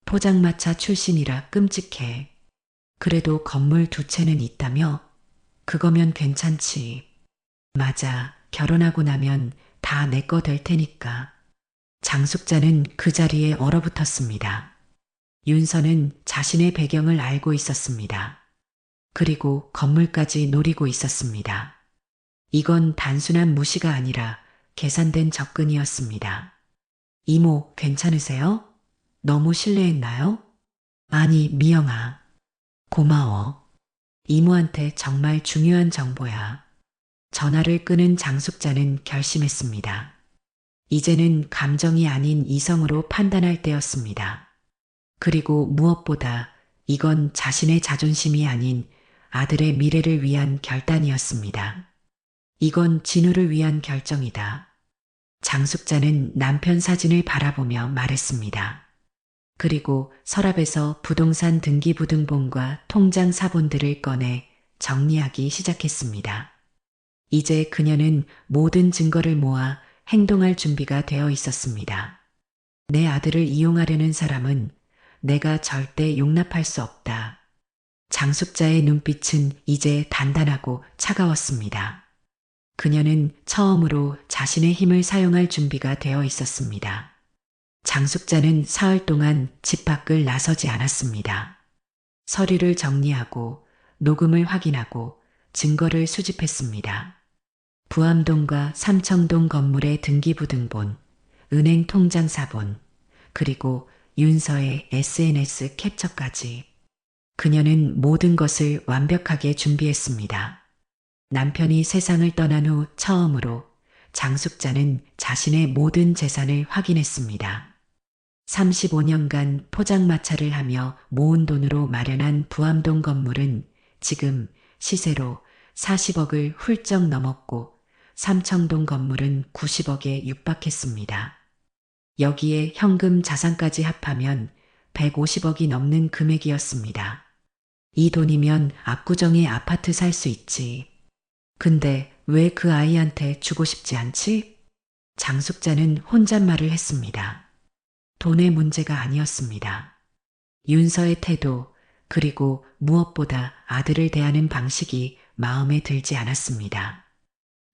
Speaker 3: 포장마차 출신이라 끔찍해. 그래도 건물 2채는 있다며? 그거면 괜찮지. 맞아. 결혼하고 나면 다 내 거 될 테니까. 장숙자는 그 자리에 얼어붙었습니다. 윤서는 자신의 배경을 알고 있었습니다. 그리고 건물까지 노리고 있었습니다. 이건 단순한 무시가 아니라 계산된 접근이었습니다. 이모, 괜찮으세요? 너무 실례했나요? 아니, 미영아. 고마워. 이모한테 정말 중요한 정보야. 전화를 끊은 장숙자는 결심했습니다. 이제는 감정이 아닌 이성으로 판단할 때였습니다. 그리고 무엇보다 이건 자신의 자존심이 아닌 아들의 미래를 위한 결단이었습니다. 이건 진우를 위한 결정이다. 장숙자는 남편 사진을 바라보며 말했습니다. 그리고 서랍에서 부동산 등기부등본과 통장 사본들을 꺼내 정리하기 시작했습니다. 이제 그녀는 모든 증거를 모아 행동할 준비가 되어 있었습니다. 내 아들을 이용하려는 사람은 내가 절대 용납할 수 없다. 장숙자의 눈빛은 이제 단단하고 차가웠습니다. 그녀는 처음으로 자신의 힘을 사용할 준비가 되어 있었습니다. 장숙자는 사흘 동안 집 밖을 나서지 않았습니다. 서류를 정리하고 녹음을 확인하고 증거를 수집했습니다. 부암동과 삼청동 건물의 등기부등본, 은행 통장 사본, 그리고 윤서의 SNS 캡처까지. 그녀는 모든 것을 완벽하게 준비했습니다. 남편이 세상을 떠난 후 처음으로 장숙자는 자신의 모든 재산을 확인했습니다. 35년간 포장마차를 하며 모은 돈으로 마련한 부암동 건물은 지금 시세로 40억을 훌쩍 넘었고 삼청동 건물은 90억에 육박했습니다. 여기에 현금 자산까지 합하면 150억이 넘는 금액이었습니다. 이 돈이면 압구정에 아파트 살 수 있지. 근데 왜 그 아이한테 주고 싶지 않지? 장숙자는 혼잣말을 했습니다. 돈의 문제가 아니었습니다. 윤서의 태도, 그리고 무엇보다 아들을 대하는 방식이 마음에 들지 않았습니다.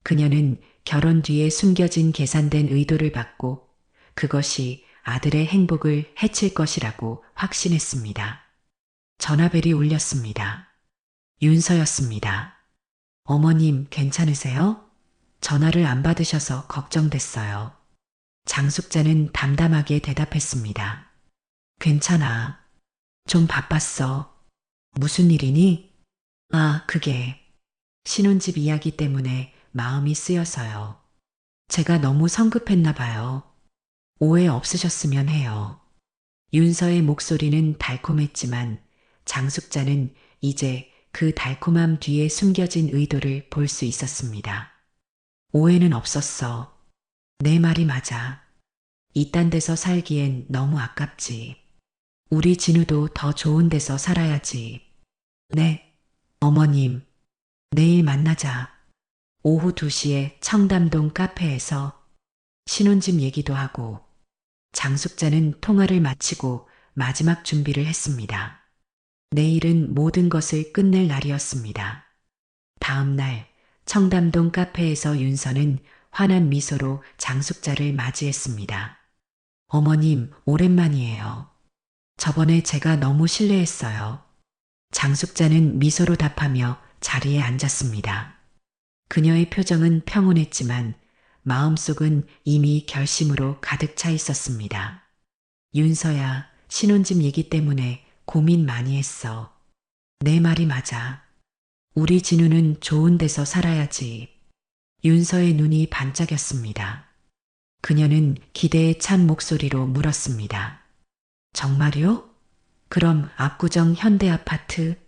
Speaker 3: 그녀는 결혼 뒤에 숨겨진 계산된 의도를 받고 그것이 아들의 행복을 해칠 것이라고 확신했습니다. 전화벨이 울렸습니다. 윤서였습니다. 어머님, 괜찮으세요? 전화를 안 받으셔서 걱정됐어요. 장숙자는 담담하게 대답했습니다. 괜찮아. 좀 바빴어. 무슨 일이니? 아, 그게 신혼집 이야기 때문에 마음이 쓰여서요. 제가 너무 성급했나 봐요. 오해 없으셨으면 해요. 윤서의 목소리는 달콤했지만 장숙자는 이제 그 달콤함 뒤에 숨겨진 의도를 볼 수 있었습니다. 오해는 없었어. 내 말이 맞아. 이딴 데서 살기엔 너무 아깝지. 우리 진우도 더 좋은 데서 살아야지. 네, 어머님. 내일 만나자. 오후 2시에 청담동 카페에서 신혼집 얘기도 하고 장숙자는 통화를 마치고 마지막 준비를 했습니다. 내일은 모든 것을 끝낼 날이었습니다. 다음 날 청담동 카페에서 윤서는 환한 미소로 장숙자를 맞이했습니다. 어머님, 오랜만이에요. 저번에 제가 너무 실례했어요. 장숙자는 미소로 답하며 자리에 앉았습니다. 그녀의 표정은 평온했지만 마음속은 이미 결심으로 가득 차 있었습니다. 윤서야, 신혼집 얘기 때문에 고민 많이 했어. 내 말이 맞아. 우리 진우는 좋은 데서 살아야지. 윤서의 눈이 반짝였습니다. 그녀는 기대에 찬 목소리로 물었습니다. 정말요? 그럼 압구정 현대아파트?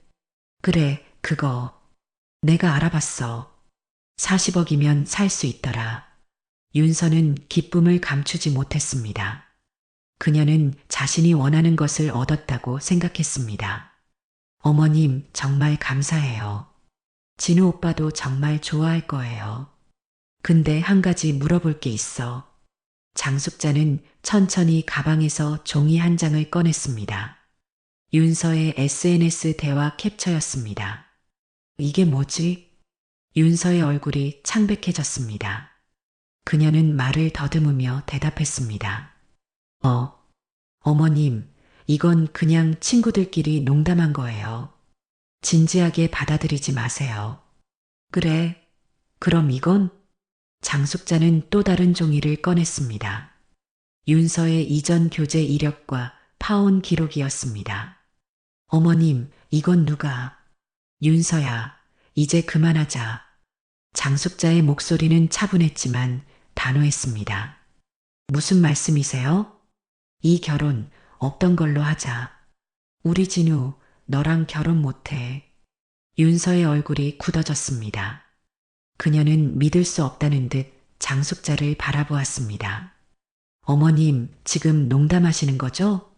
Speaker 3: 그래, 그거. 내가 알아봤어. 40억이면 살 수 있더라. 윤서는 기쁨을 감추지 못했습니다. 그녀는 자신이 원하는 것을 얻었다고 생각했습니다. 어머님, 정말 감사해요. 진우 오빠도 정말 좋아할 거예요. 근데 한 가지 물어볼 게 있어. 장숙자는 천천히 가방에서 종이 한 장을 꺼냈습니다. 윤서의 SNS 대화 캡처였습니다. 이게 뭐지? 윤서의 얼굴이 창백해졌습니다. 그녀는 말을 더듬으며 대답했습니다. 어머님, 이건 그냥 친구들끼리 농담한 거예요. 진지하게 받아들이지 마세요. 그래, 그럼 이건? 장숙자는 또 다른 종이를 꺼냈습니다. 윤서의 이전 교제 이력과 파혼 기록이었습니다. 어머님, 이건 누가? 윤서야, 이제 그만하자. 장숙자의 목소리는 차분했지만 단호했습니다. 무슨 말씀이세요? 이 결혼 없던 걸로 하자. 우리 진우, 너랑 결혼 못해. 윤서의 얼굴이 굳어졌습니다. 그녀는 믿을 수 없다는 듯 장숙자를 바라보았습니다. 어머님, 지금 농담하시는 거죠?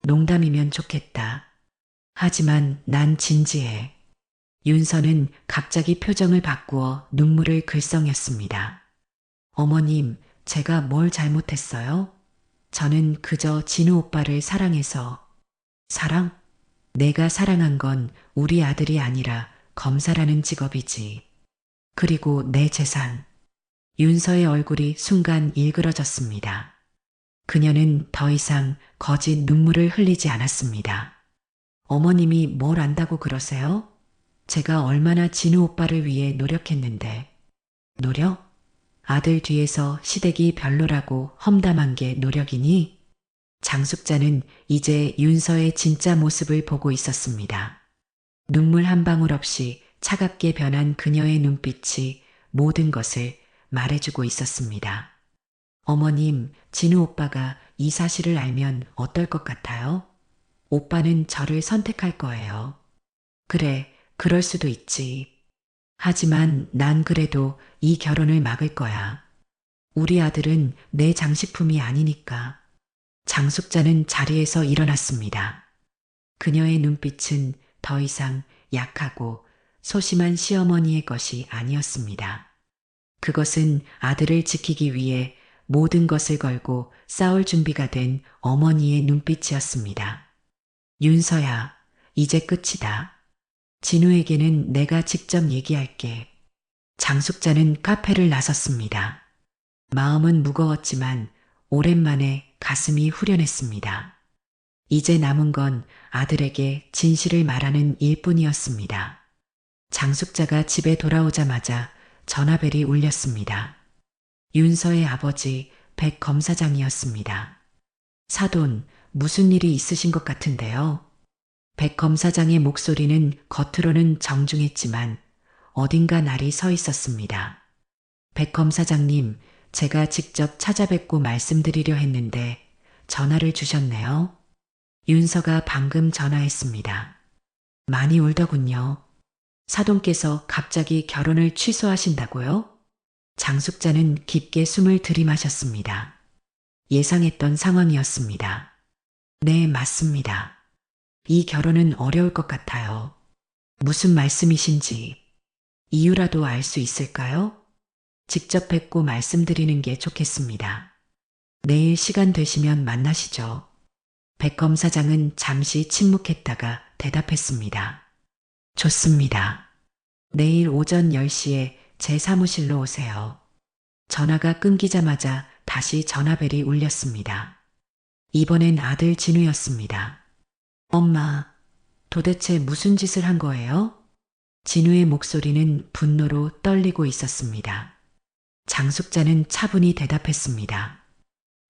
Speaker 3: 농담이면 좋겠다. 하지만 난 진지해. 윤서는 갑자기 표정을 바꾸어 눈물을 글썽였습니다. 어머님, 제가 뭘 잘못했어요? 저는 그저 진우 오빠를 사랑해서. 사랑? 내가 사랑한 건 우리 아들이 아니라 검사라는 직업이지. 그리고 내 재산. 윤서의 얼굴이 순간 일그러졌습니다. 그녀는 더 이상 거짓 눈물을 흘리지 않았습니다. 어머님이 뭘 안다고 그러세요? 제가 얼마나 진우 오빠를 위해 노력했는데. 노력? 아들 뒤에서 시댁이 별로라고 험담한 게 노력이니? 장숙자는 이제 윤서의 진짜 모습을 보고 있었습니다. 눈물 한 방울 없이 차갑게 변한 그녀의 눈빛이 모든 것을 말해주고 있었습니다. 어머님, 진우 오빠가 이 사실을 알면 어떨 것 같아요? 오빠는 저를 선택할 거예요. 그래, 그럴 수도 있지. 하지만 난 그래도 이 결혼을 막을 거야. 우리 아들은 내 장식품이 아니니까. 장숙자는 자리에서 일어났습니다. 그녀의 눈빛은 더 이상 약하고 소심한 시어머니의 것이 아니었습니다. 그것은 아들을 지키기 위해 모든 것을 걸고 싸울 준비가 된 어머니의 눈빛이었습니다. 윤서야, 이제 끝이다. 진우에게는 내가 직접 얘기할게. 장숙자는 카페를 나섰습니다. 마음은 무거웠지만 오랜만에 가슴이 후련했습니다. 이제 남은 건 아들에게 진실을 말하는 일뿐이었습니다. 장숙자가 집에 돌아오자마자 전화벨이 울렸습니다. 윤서의 아버지 백 검사장이었습니다. 사돈, 무슨 일이 있으신 것 같은데요? 백 검사장의 목소리는 겉으로는 정중했지만 어딘가 날이 서 있었습니다. 백 검사장님, 제가 직접 찾아뵙고 말씀드리려 했는데 전화를 주셨네요. 윤서가 방금 전화했습니다. 많이 울더군요. 사돈께서 갑자기 결혼을 취소하신다고요? 장숙자는 깊게 숨을 들이마셨습니다. 예상했던 상황이었습니다. 네, 맞습니다. 이 결혼은 어려울 것 같아요. 무슨 말씀이신지 이유라도 알 수 있을까요? 직접 뵙고 말씀드리는 게 좋겠습니다. 내일 시간 되시면 만나시죠. 백 검사장은 잠시 침묵했다가 대답했습니다. 좋습니다. 내일 오전 10시에 제 사무실로 오세요. 전화가 끊기자마자 다시 전화벨이 울렸습니다. 이번엔 아들 진우였습니다. 엄마, 도대체 무슨 짓을 한 거예요? 진우의 목소리는 분노로 떨리고 있었습니다. 장숙자는 차분히 대답했습니다.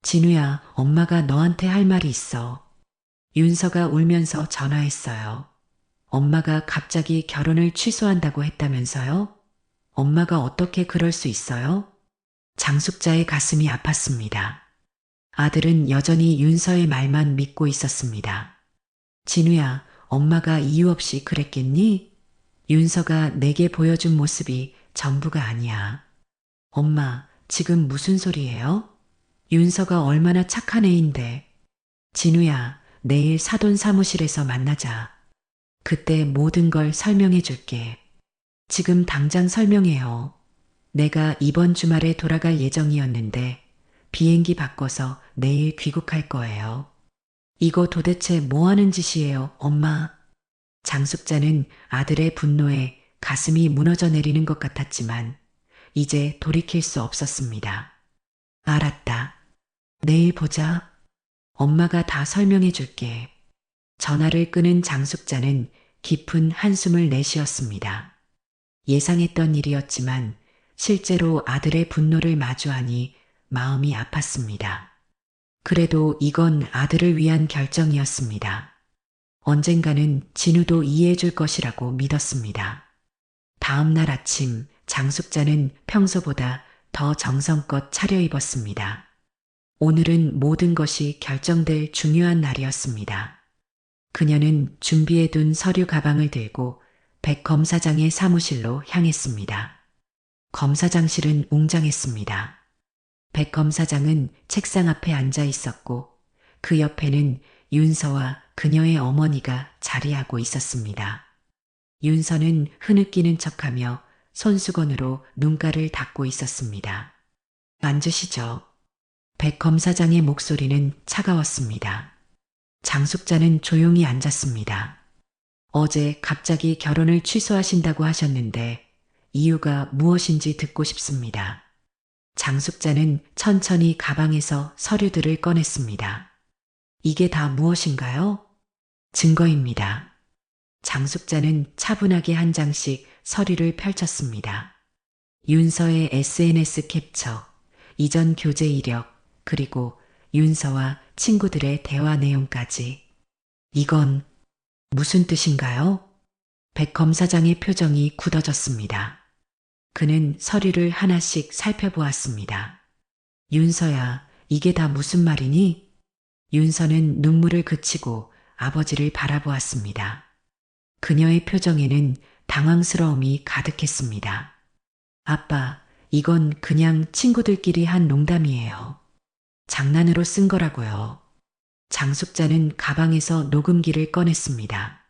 Speaker 3: 진우야, 엄마가 너한테 할 말이 있어. 윤서가 울면서 전화했어요. 엄마가 갑자기 결혼을 취소한다고 했다면서요? 엄마가 어떻게 그럴 수 있어요? 장숙자의 가슴이 아팠습니다. 아들은 여전히 윤서의 말만 믿고 있었습니다. 진우야, 엄마가 이유 없이 그랬겠니? 윤서가 내게 보여준 모습이 전부가 아니야. 엄마, 지금 무슨 소리예요? 윤서가 얼마나 착한 애인데. 진우야, 내일 사돈 사무실에서 만나자. 그때 모든 걸 설명해 줄게. 지금 당장 설명해요. 내가 이번 주말에 돌아갈 예정이었는데 비행기 바꿔서 내일 귀국할 거예요. 이거 도대체 뭐 하는 짓이에요, 엄마? 장숙자는 아들의 분노에 가슴이 무너져 내리는 것 같았지만 이제 돌이킬 수 없었습니다. 알았다. 내일 보자. 엄마가 다 설명해 줄게. 전화를 끊은 장숙자는 깊은 한숨을 내쉬었습니다. 예상했던 일이었지만 실제로 아들의 분노를 마주하니 마음이 아팠습니다. 그래도 이건 아들을 위한 결정이었습니다. 언젠가는 진우도 이해해 줄 것이라고 믿었습니다. 다음 날 아침 장숙자는 평소보다 더 정성껏 차려입었습니다. 오늘은 모든 것이 결정될 중요한 날이었습니다. 그녀는 준비해둔 서류 가방을 들고 백 검사장의 사무실로 향했습니다. 검사장실은 웅장했습니다. 백 검사장은 책상 앞에 앉아 있었고 그 옆에는 윤서와 그녀의 어머니가 자리하고 있었습니다. 윤서는 흐느끼는 척하며 손수건으로 눈가를 닦고 있었습니다. 앉으시죠. 백 검사장의 목소리는 차가웠습니다. 장숙자는 조용히 앉았습니다. 어제 갑자기 결혼을 취소하신다고 하셨는데 이유가 무엇인지 듣고 싶습니다. 장숙자는 천천히 가방에서 서류들을 꺼냈습니다. 이게 다 무엇인가요? 증거입니다. 장숙자는 차분하게 한 장씩 서류를 펼쳤습니다. 윤서의 SNS 캡처, 이전 교제 이력, 그리고 윤서와 친구들의 대화 내용까지. 이건 무슨 뜻인가요? 백 검사장의 표정이 굳어졌습니다. 그는 서류를 하나씩 살펴보았습니다. 윤서야, 이게 다 무슨 말이니? 윤서는 눈물을 그치고 아버지를 바라보았습니다. 그녀의 표정에는 당황스러움이 가득했습니다. 아빠, 이건 그냥 친구들끼리 한 농담이에요. 장난으로 쓴 거라고요. 장숙자는 가방에서 녹음기를 꺼냈습니다.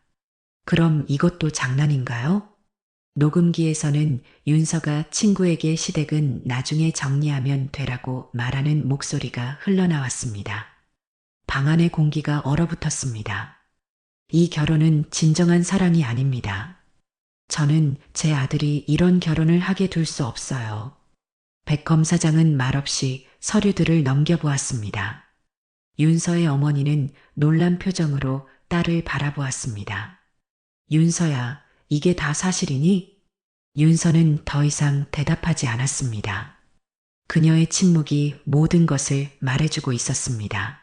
Speaker 3: 그럼 이것도 장난인가요? 녹음기에서는 윤서가 친구에게 시댁은 나중에 정리하면 되라고 말하는 목소리가 흘러나왔습니다. 방 안의 공기가 얼어붙었습니다. 이 결혼은 진정한 사랑이 아닙니다. 저는 제 아들이 이런 결혼을 하게 둘 수 없어요. 백 검사장은 말없이 서류들을 넘겨보았습니다. 윤서의 어머니는 놀란 표정으로 딸을 바라보았습니다. 윤서야, 이게 다 사실이니? 윤서는 더 이상 대답하지 않았습니다. 그녀의 침묵이 모든 것을 말해주고 있었습니다.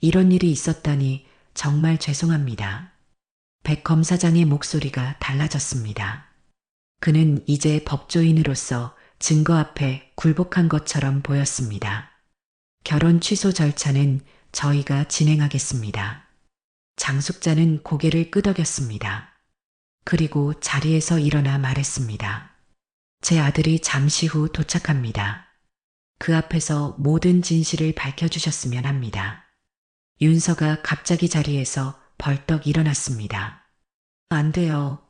Speaker 3: 이런 일이 있었다니 정말 죄송합니다. 백 검사장의 목소리가 달라졌습니다. 그는 이제 법조인으로서 증거 앞에 굴복한 것처럼 보였습니다. 결혼 취소 절차는 저희가 진행하겠습니다. 장숙자는 고개를 끄덕였습니다. 그리고 자리에서 일어나 말했습니다. 제 아들이 잠시 후 도착합니다. 그 앞에서 모든 진실을 밝혀주셨으면 합니다. 윤서가 갑자기 자리에서 벌떡 일어났습니다. 안 돼요.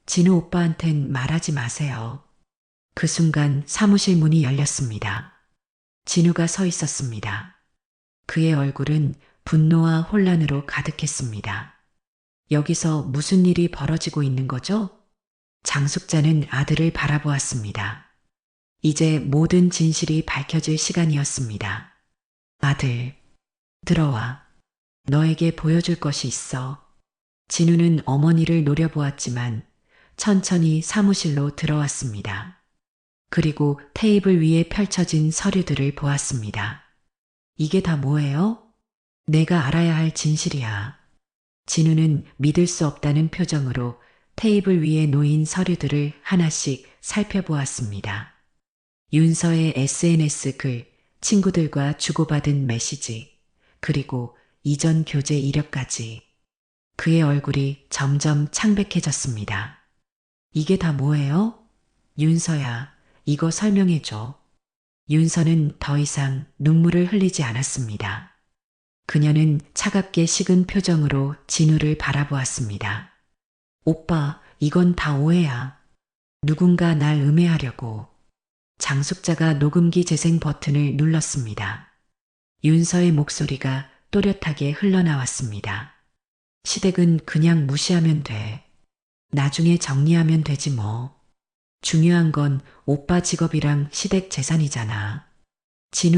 Speaker 3: 진우 오빠한텐 말하지 마세요. 그 순간 사무실 문이 열렸습니다. 진우가 서 있었습니다. 그의 얼굴은 분노와 혼란으로 가득했습니다. 여기서 무슨 일이 벌어지고 있는 거죠? 장숙자는 아들을 바라보았습니다. 이제 모든 진실이 밝혀질 시간이었습니다. 아들, 들어와. 너에게 보여줄 것이 있어. 진우는 어머니를 노려보았지만 천천히 사무실로 들어왔습니다. 그리고 테이블 위에 펼쳐진 서류들을 보았습니다. 이게 다 뭐예요? 내가 알아야 할 진실이야. 진우는 믿을 수 없다는 표정으로 테이블 위에 놓인 서류들을 하나씩 살펴보았습니다. 윤서의 SNS 글, 친구들과 주고받은 메시지, 그리고 이전 교제 이력까지. 그의 얼굴이 점점 창백해졌습니다. 이게 다 뭐예요? 윤서야, 이거 설명해줘. 윤서는 더 이상 눈물을 흘리지 않았습니다. 그녀는 차갑게 식은 표정으로 진우를 바라보았습니다. 오빠, 이건 다 오해야. 누군가 날 음해하려고. 장숙자가 녹음기 재생 버튼을 눌렀습니다. 윤서의 목소리가 또렷하게 흘러나왔습니다. 시댁은 그냥 무시하면 돼. 나중에 정리하면 되지 뭐. 중요한 건 오빠 직업이랑 시댁 재산이잖아. 진우